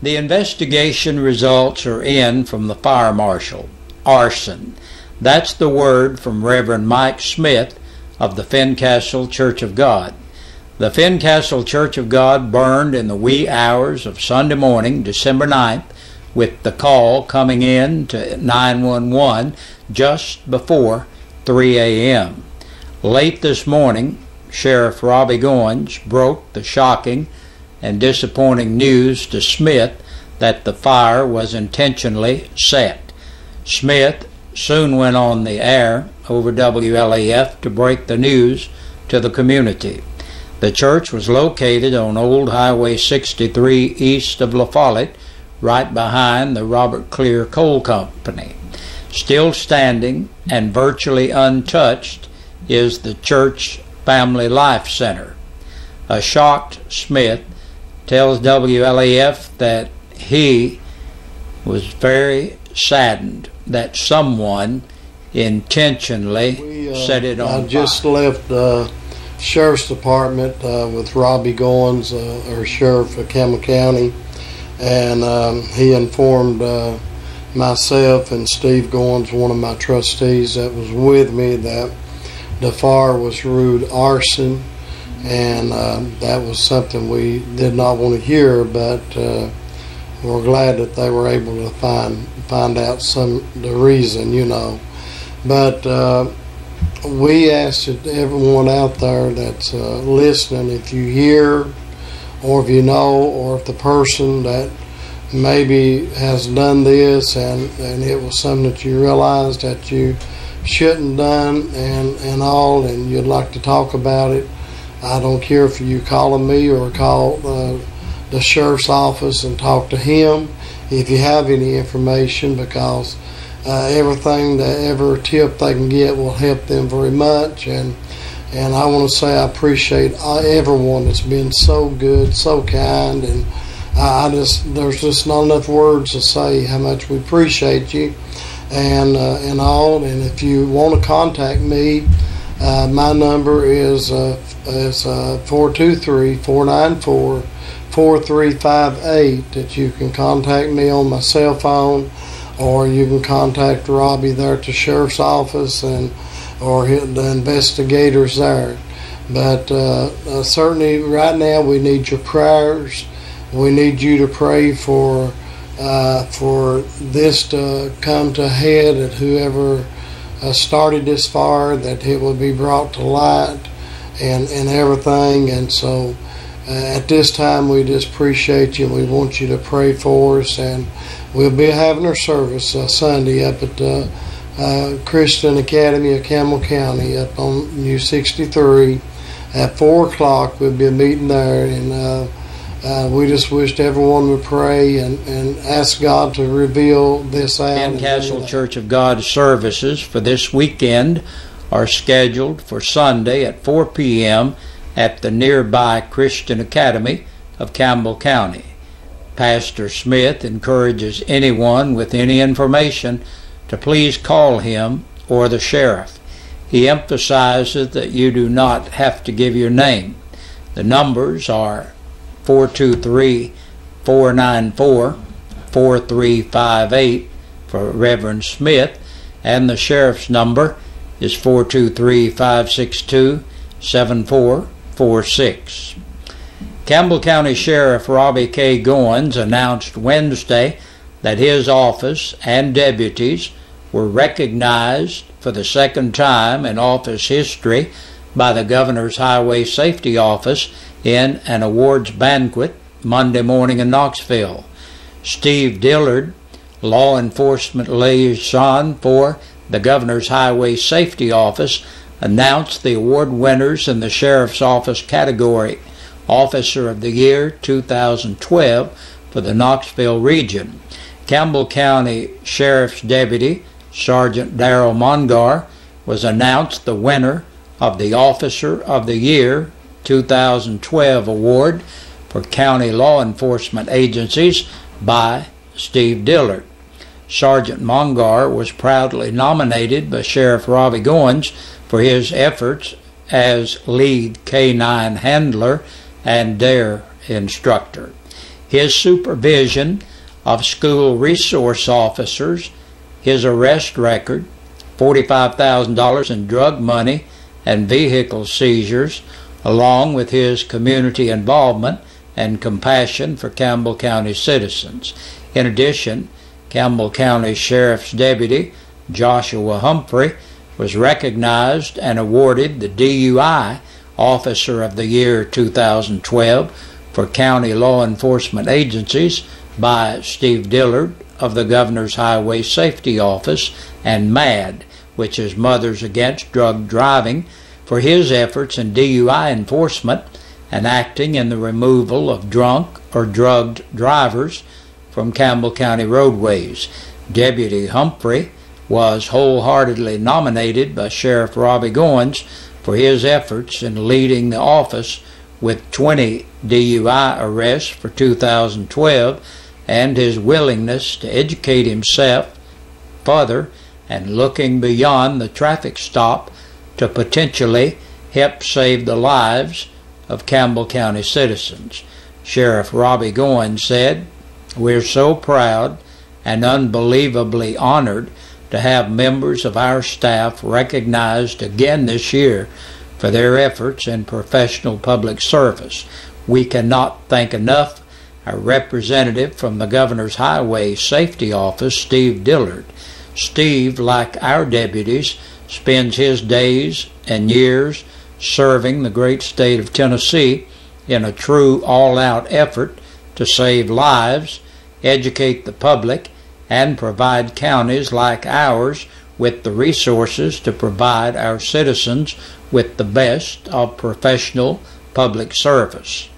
The investigation results are in from the fire marshal. Arson. That's the word from Reverend Mike Smith of the Fincastle Church of God. The Fincastle Church of God burned in the wee hours of Sunday morning, December 9th, with the call coming in to 911 just before 3 a.m. Late this morning, Sheriff Robbie Goins broke the shocking and disappointing news to Smith that the fire was intentionally set. Smith soon went on the air over WLAF to break the news to the community. The church was located on Old Highway 63 east of La Follette, right behind the Robert Clear Coal Company. Still standing and virtually untouched is the Church Family Life Center. A shocked Smith tells WLAF that he was very saddened that someone intentionally set it on fire. I just left the Sheriff's Department with Robbie Goins, or Sheriff of Campbell County, and he informed myself and Steve Goins, one of my trustees that was with me, that the fire was rude arson, and that was something we did not want to hear, but we're glad that they were able to find out the reason, you know. But we asked everyone out there that's listening, if you hear, or if you know, or if the person that maybe has done this and it was something that you realized that you shouldn't done and all, and you'd like to talk about it, I don't care if you call me or call the sheriff's office and talk to him if you have any information, because everything, every tip they can get will help them very much. And I want to say I appreciate everyone that's been so good, so kind, and there's just not enough words to say how much we appreciate you and all. And if you want to contact me, my number is 423-494-4358, that you can contact me on my cell phone, or you can contact Robbie there at the sheriff's office or the investigators there. But certainly right now we need your prayers. We need you to pray for this to come to head, and whoever started this fire, that it will be brought to light and everything. And so at this time we just appreciate you. We want you to pray for us, and we'll be having our service Sunday up at the Christian Academy of Campbell County up on U63 at 4 o'clock. We'll be meeting there, and we just wished everyone would pray and ask God to reveal this out. Fincastle Church of God services for this weekend are scheduled for Sunday at 4 p.m. at the nearby Christian Academy of Campbell County. Pastor Smith encourages anyone with any information to please call him or the sheriff. He emphasizes that you do not have to give your name. The numbers are 423-494-4358 for Reverend Smith, and the sheriff's number is 423-562-7446. Campbell County Sheriff Robbie K. Goins announced Wednesday that his office and deputies were recognized for the second time in office history by the Governor's Highway Safety Office in an awards banquet Monday morning in Knoxville. Steve Dillard, law enforcement liaison for the Governor's Highway Safety Office, announced the award winners in the Sheriff's Office category: Officer of the Year 2012 for the Knoxville region. Campbell County Sheriff's Deputy Sergeant Darrell Mongar was announced the winner of the Officer of the Year 2012 award for county law enforcement agencies by Steve Dillard. Sergeant Mongar was proudly nominated by Sheriff Robbie Goins for his efforts as lead K-9 handler and DARE instructor. his supervision of school resource officers, his arrest record, $45,000 in drug money and vehicle seizures, along with his community involvement and compassion for Campbell County citizens. In addition, Campbell County Sheriff's Deputy Joshua Humphrey was recognized and awarded the DUI Officer of the Year 2012 for county law enforcement agencies by Steve Dillard of the Governor's Highway Safety Office and MAD, which is Mothers Against Drug Driving, for his efforts in DUI enforcement and acting in the removal of drunk or drugged drivers from Campbell County roadways. Deputy Humphrey was wholeheartedly nominated by Sheriff Robbie Goins for his efforts in leading the office with 20 DUI arrests for 2012 and his willingness to educate himself further and looking beyond the traffic stop to potentially help save the lives of Campbell County citizens. Sheriff Robbie Goins said, "We're so proud and unbelievably honored to have members of our staff recognized again this year for their efforts in professional public service. We cannot thank enough our representative from the Governor's Highway Safety Office, Steve Dillard. Steve, like our deputies, spends his days and years serving the great state of Tennessee in a true all-out effort to save lives, educate the public, and provide counties like ours with the resources to provide our citizens with the best of professional public service."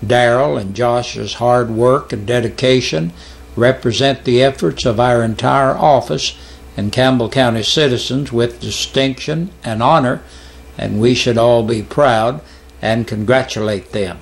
Darrell and Josh's hard work and dedication represent the efforts of our entire office and Campbell County citizens with distinction and honor, and we should all be proud and congratulate them.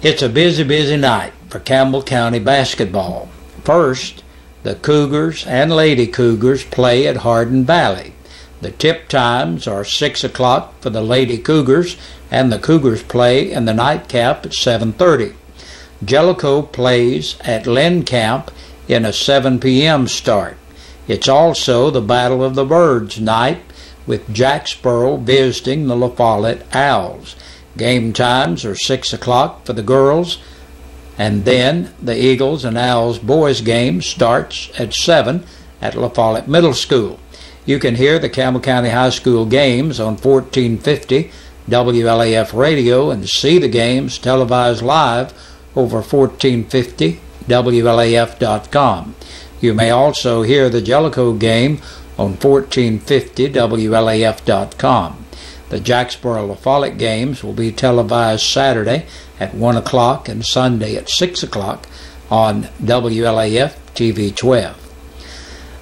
It's a busy, busy night for Campbell County basketball. First, the Cougars and Lady Cougars play at Hardin Valley. The tip times are 6 o'clock for the Lady Cougars, and the Cougars play in the nightcap at 7:30. Jellicoe plays at Lynn Camp in a 7 p.m. start. It's also the Battle of the Birds night, with Jacksboro visiting the La Follette Owls. Game times are 6 o'clock for the girls, and then the Eagles and Owls boys game starts at 7 at La Follette Middle School. You can hear the Campbell County High School games on 1450 WLAF radio and see the games televised live over 1450 WLAF.com. You may also hear the Jellicoe game on 1450 WLAF.com. The Jacksboro La Follette games will be televised Saturday at 1 o'clock and Sunday at 6 o'clock on WLAF TV 12.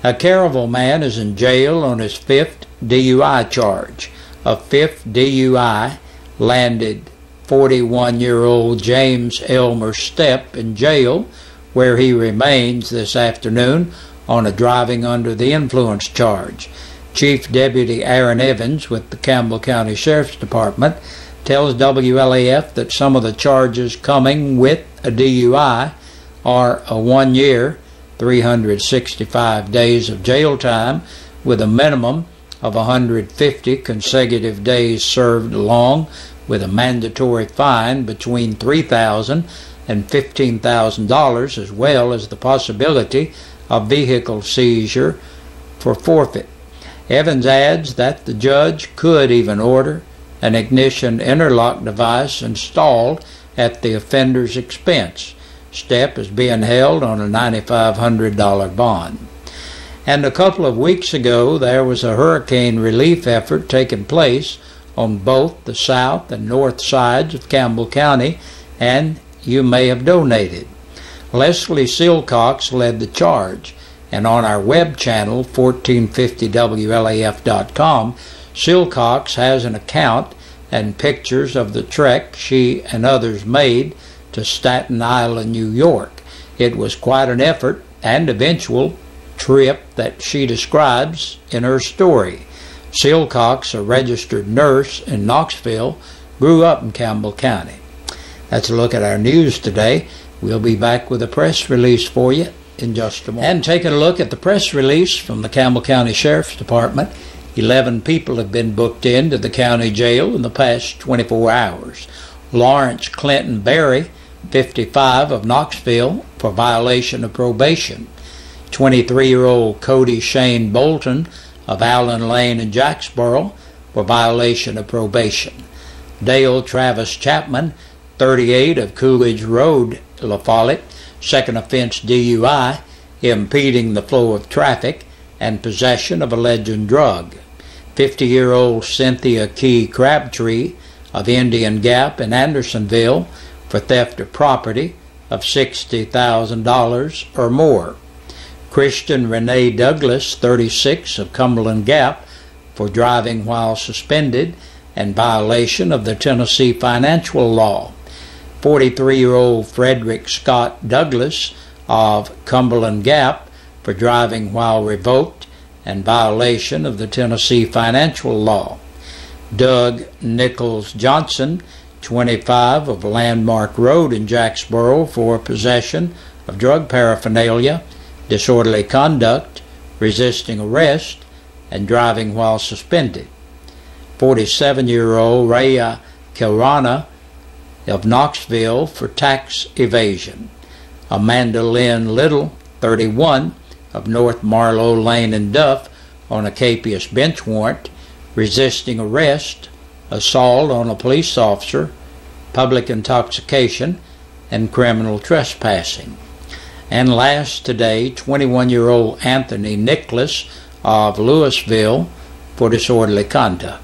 A Caryville man is in jail on his 5th DUI charge. A 5th DUI landed 41-year-old James Elmer Stepp in jail, where he remains this afternoon on a driving under the influence charge. Chief Deputy Aaron Evans with the Campbell County Sheriff's Department tells WLAF that some of the charges coming with a DUI are a 1 year, 365 days of jail time with a minimum of 150 consecutive days served, along with a mandatory fine between $3,000 and $15,000, as well as the possibility of vehicle seizure for forfeit. Evans adds that the judge could even order an ignition interlock device installed at the offender's expense. Stepp is being held on a $9,500 bond. And a couple of weeks ago, there was a hurricane relief effort taking place on both the south and north sides of Campbell County, and you may have donated. Leslie Silcox led the charge, and on our web channel, 1450WLAF.com, Silcox has an account and pictures of the trek she and others made to Staten Island, New York. It was quite an effort and eventual trip that she describes in her story. Silcox, a registered nurse in Knoxville, grew up in Campbell County. That's a look at our news today. We'll be back with a press release for you in just a moment. And taking a look at the press release from the Campbell County Sheriff's Department, 11 people have been booked into the county jail in the past 24 hours. Lawrence Clinton Berry, 55, of Knoxville, for violation of probation. 23-year-old Cody Shane Bolton of Allen Lane in Jacksboro, for violation of probation. Dale Travis Chapman, 38, of Coolidge Road, La Follette, second offense DUI, impeding the flow of traffic, and possession of a alleged drug. 50-year-old Cynthia Key Crabtree of Indian Gap in Andersonville, for theft of property of $60,000 or more. Christian Renee Douglas, 36, of Cumberland Gap, for driving while suspended and violation of the Tennessee financial law. 43-year-old Frederick Scott Douglas of Cumberland Gap, for driving while revoked and violation of the Tennessee financial law. Doug Nichols Johnson, 25, of Landmark Road in Jacksboro, for possession of drug paraphernalia, disorderly conduct, resisting arrest, and driving while suspended. 47-year-old Rhea Kilrana of Knoxville, for tax evasion. Amanda Lynn Little, 31, of North Marlowe Lane in Duff, on a capious bench warrant, resisting arrest, assault on a police officer, public intoxication, and criminal trespassing. And last today, 21-year-old Anthony Nicholas of Louisville, for disorderly conduct.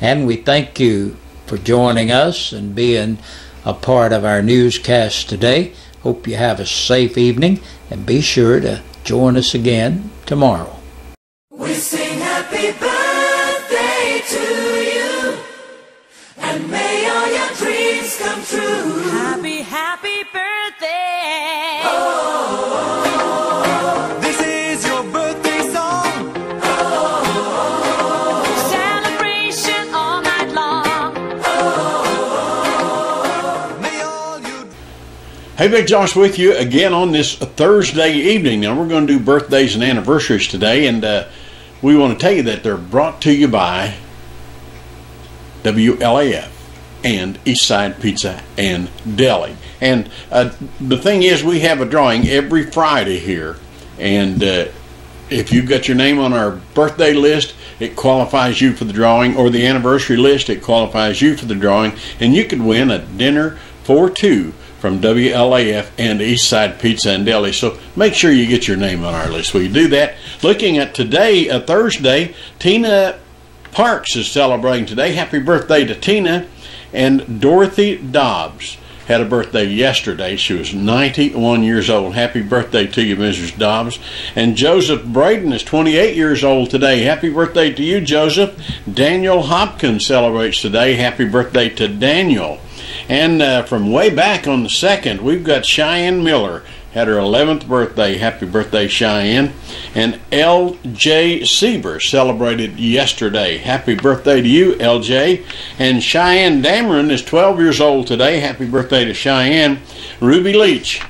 And we thank you for joining us and being a part of our newscast today. Hope you have a safe evening, and be sure to join us again tomorrow. We sing happy birthday to you, and may all your dreams come true. Happy, happy birthday. Oh, this is your birthday song. Oh, celebration all night long. Oh, may all you... Hey, Big Josh with you again on this Thursday evening. Now, we're going to do birthdays and anniversaries today, and we want to tell you that they're brought to you by WLAF and Eastside Pizza and Deli. And the thing is, we have a drawing every Friday here, and if you've got your name on our birthday list, it qualifies you for the drawing, or the anniversary list, it qualifies you for the drawing, and you could win a dinner for two from WLAF and Eastside Pizza and Deli. So make sure you get your name on our list. We do that. Looking at today, Thursday, Tina Parks is celebrating today. Happy birthday to Tina. And Dorothy Dobbs had a birthday yesterday. She was 91 years old. Happy birthday to you, Mrs. Dobbs. And Joseph Braden is 28 years old today. Happy birthday to you, Joseph. Daniel Hopkins celebrates today. Happy birthday to Daniel. And from way back on the 2nd, we've got Cheyenne Miller. Had her 11th birthday. Happy birthday, Cheyenne. And L.J. Sieber celebrated yesterday. Happy birthday to you, L.J. And Cheyenne Dameron is 12 years old today. Happy birthday to Cheyenne. Ruby Leach,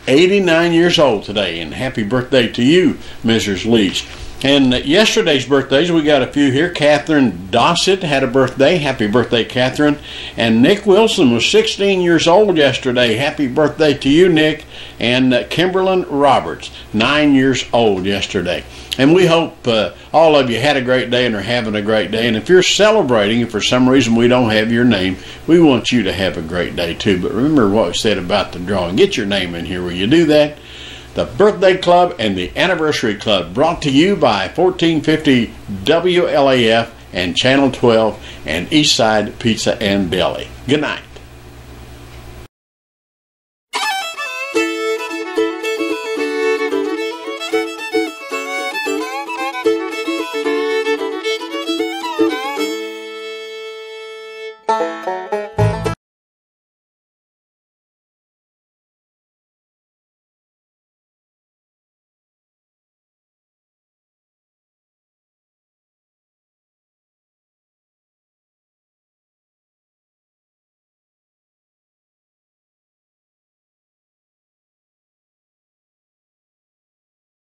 89 years old today. And happy birthday to you, Mrs. Leach. And yesterday's birthdays, we got a few here. Catherine Dossett had a birthday. Happy birthday, Catherine. And Nick Wilson was 16 years old yesterday. Happy birthday to you, Nick. And Kimberlyn Roberts, 9 years old yesterday. And we hope all of you had a great day and are having a great day. And if you're celebrating, if for some reason we don't have your name, we want you to have a great day too. But remember what we said about the drawing. Get your name in here. Will you do that? The Birthday Club and the Anniversary Club, brought to you by 1450 WLAF and Channel 12 and Eastside Pizza and Deli. Good night.